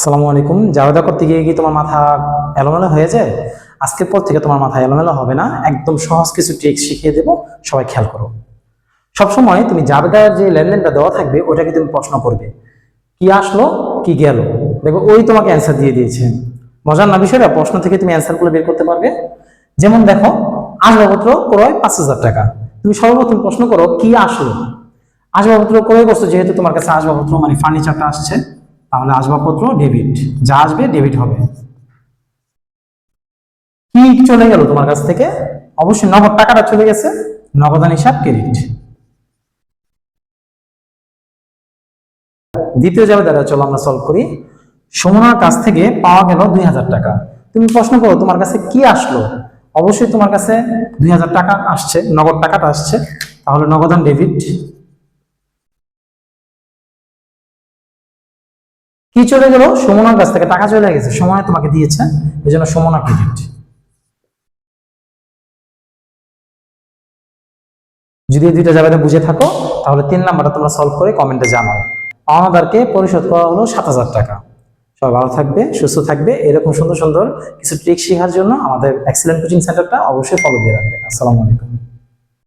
আসসালামু আলাইকুম। জাবেদা করতে গিয়ে কি তোমার মাথা এলোমেলো হয়ে যায়? আজকের পর থেকে তোমার মাথা এলোমেলো হবে না। একদম সহজ কিছু ট্রিক্স শিখিয়ে দেবো, সবাই খেয়াল করো। সবসময় তুমি জাবেদার যে লেনদেনটা দেওয়া থাকবে ওটাকে তুমি প্রশ্ন করবে, কি আসলো কি গেল। দেখো ওই তোমাকে অ্যান্সার দিয়ে দিয়েছে। মজার না বিষয়টা, প্রশ্ন থেকে তুমি অ্যান্সারগুলো বের করতে পারবে। যেমন দেখো, আসবাবপত্র ক্রয় 5,000 টাকা। তুমি সর্বপ্রথম প্রশ্ন করো কি আসলো। আসবাবপত্র ক্রয় করছো, যেহেতু তোমার কাছে আসবাবপত্র মানে ফার্নিচারটা আসছে, তাহলে আসবাবপত্র ডেবিট, যা আসবে ডেবিট হবে। কি চলে গেল তোমার কাছ থেকে? অবশ্যই নগদ টাকাটা চলে গেছে, নগদান হিসাব ক্রেডিট। দ্বিতীয় যাবে দ্বারা চলো আমরা সলভ করি। সুমনার কাছ থেকে পাওয়া গেল 2,000 টাকা। তুমি প্রশ্ন করো তোমার কাছে কি আসলো। অবশ্যই তোমার কাছে 2,000 টাকা আসছে, নগদ টাকাটা আসছে, তাহলে নগদান ডেবিট। কি চলে গেল? সুমনার কাছ থেকে টাকা চলে গেছে, সুমনা তোমাকে দিয়েছে, এই জন্য সুমনা ক্রেডিট। যদি এই দুইটা জায়গাতে বুঝে থাকো, তাহলে 3 নাম্বারটা তোমরা সলভ করে কমেন্টে জানাও। পাওনাদারকে পরিশোধ করা হলো 7,000 টাকা। সবাই ভালো থাকবে, সুস্থ থাকবে। এরকম সুন্দর সুন্দর কিছু ট্রিক শেখার জন্য আমাদের এক্সেলেন্ট কোচিং সেন্টারটা অবশ্যই ফলো দিয়ে রাখবে। আসসালামু আলাইকুম।